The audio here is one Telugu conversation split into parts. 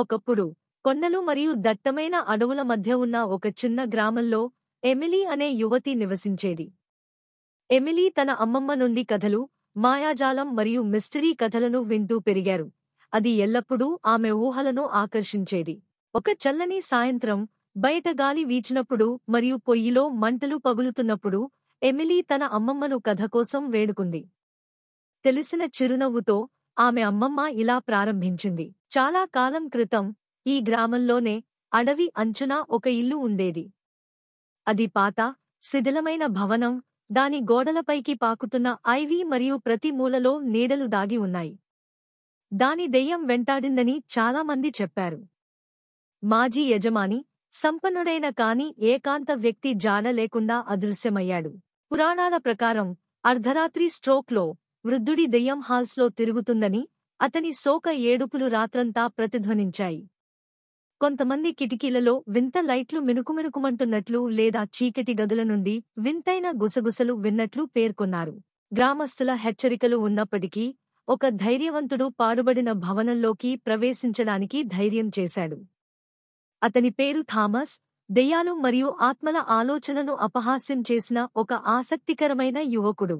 ఒకప్పుడు కొండలు మరియు దట్టమైన అడవుల మధ్య ఉన్న ఒక చిన్న గ్రామంలో ఎమిలీ అనే యువతి నివసించేది. ఎమిలీ తన అమ్మమ్మ నుండి కథలు, మాయాజాలం మరియు మిస్టరీ కథలను వింటూ పెరిగారు. అది ఎల్లప్పుడూ ఆమె ఊహలను ఆకర్షించేది. ఒక చల్లని సాయంత్రం, బయట గాలి వీచినప్పుడు మరియు పొయ్యిలో మంటలు పగులుతున్నప్పుడు ఎమిలీ తన అమ్మమ్మను కథ కోసం వేడుకుంది. తెలిసిన చిరునవ్వుతో ఆమె అమ్మమ్మ ఇలా ప్రారంభించింది. చాలా కాలం క్రితం ఈ గ్రామంలోనే అడవి అంచున ఒక ఇల్లు ఉండేది. అది పాత, శిథిలమైన భవనం. దాని గోడలపైకి పాకుతున్న ఐవీ మరియు ప్రతి మూలలో నీడలు దాగి ఉన్నాయి. దాని దెయ్యం వెంటాడిందని చాలామంది చెప్పారు. మాజీ యజమాని, సంపన్నుడైన కాని ఏకాంత వ్యక్తి జాడ లేకుండా అదృశ్యమయ్యాడు. పురాణాల ప్రకారం అర్ధరాత్రి స్ట్రోక్లో వృద్ధుడి దెయ్యం హాల్స్లో తిరుగుతుందని, అతని శోక ఏడుపులు రాత్రంతా ప్రతిధ్వనించాయి. కొంతమంది కిటికీలలో వింత లైట్లు మినుకుమినుకుమంటున్నట్లు లేదా చీకటి గదుల నుండి వింతైన గుసగుసలు విన్నట్లు పేర్కొన్నారు. గ్రామస్తుల హెచ్చరికలు ఉన్నప్పటికీ ఒక ధైర్యవంతుడు పాడుబడిన భవనంలోకి ప్రవేశించడానికి ధైర్యం చేశాడు. అతని పేరు థామస్. దెయ్యాలు మరియు ఆత్మల ఆలోచనను అపహాస్యం చేసిన ఒక ఆసక్తికరమైన యువకుడు.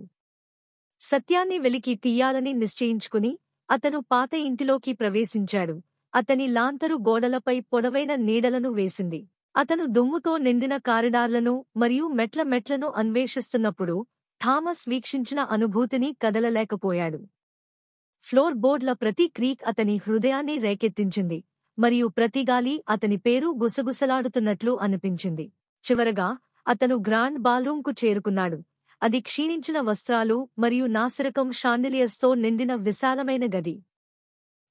సత్యాన్ని వెలికి తీయాలని నిశ్చయించుకుని అతను పాత ఇంటిలోకి ప్రవేశించాడు. అతని లాంతరు గోడలపై పొడవైన నీడలను వేసింది. అతను దుమ్ముతో నిండిన కారిడార్లను మరియు మెట్లను అన్వేషిస్తున్నప్పుడు థామస్ వీక్షించిన అనుభూతిని కదలలేకపోయాడు. ఫ్లోర్ బోర్డ్ల ప్రతి క్రీక్ అతని హృదయాన్ని రేకెత్తించింది, మరియు ప్రతి గాలి అతని పేరు గుసగుసలాడుతున్నట్లు అనిపించింది. చివరగా అతను గ్రాండ్ బాల్రూంకు చేరుకున్నాడు. అది క్షీణించిన వస్త్రాలు మరియు నాసిరకం షాండిలియర్స్తో నిండిన విశాలమైన గది.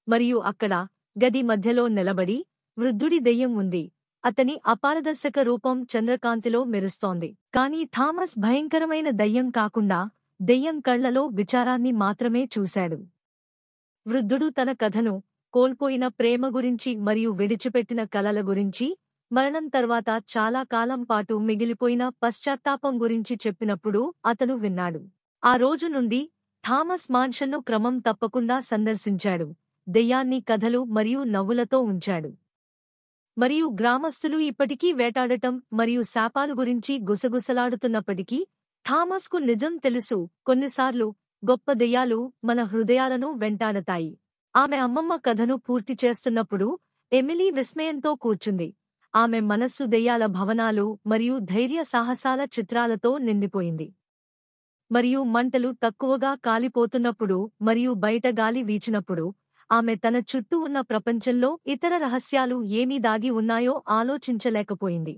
మరియు అక్కడ, గది మధ్యలో నిలబడి, వృద్ధుడి దెయ్యం ఉంది. అతని అపారదర్శక రూపం చంద్రకాంతిలో మెరుస్తోంది. కాని థామస్ భయంకరమైన దయ్యం కాకుండా, దెయ్యం కళ్లలో విచారాన్ని మాత్రమే చూశాడు. వృద్ధుడు తన కథను, కోల్పోయిన ప్రేమ గురించి మరియు విడిచిపెట్టిన కలల గురించి, మరణం తర్వాత చాలా కాలం పాటు మిగిలిపోయిన పశ్చాత్తాపం గురించి చెప్పినప్పుడు అతను విన్నాడు. ఆ రోజు నుండి థామస్ మాన్షన్ను క్రమం తప్పకుండా సందర్శించాడు, దెయ్యాన్ని కథలు మరియు నవ్వులతో ఉంచాడు. మరియు గ్రామస్తులు ఇప్పటికీ వేటాడటం మరియు శాపాలు గురించి గుసగుసలాడుతున్నప్పటికీ, థామస్కు నిజం తెలుసు: కొన్నిసార్లు గొప్ప దెయ్యాలు మన హృదయాలను వెంటాడతాయి. ఆమె అమ్మమ్మ కథను పూర్తి చేస్తున్నప్పుడు ఎమిలీ విస్మయంతో కూర్చుంది. ఆమె మనస్సు దెయ్యాల భవనాలు మరియు ధైర్య సాహసాల చిత్రాలతో నిండిపోయింది. మరియు మంటలు తక్కువగా కాలిపోతున్నప్పుడు మరియు బయట గాలి వీచినప్పుడు ఆమె తన చుట్టూ ఉన్న ప్రపంచంలో ఇతర రహస్యాలు ఏమీ దాగి ఉన్నాయో ఆలోచించలేకపోయింది.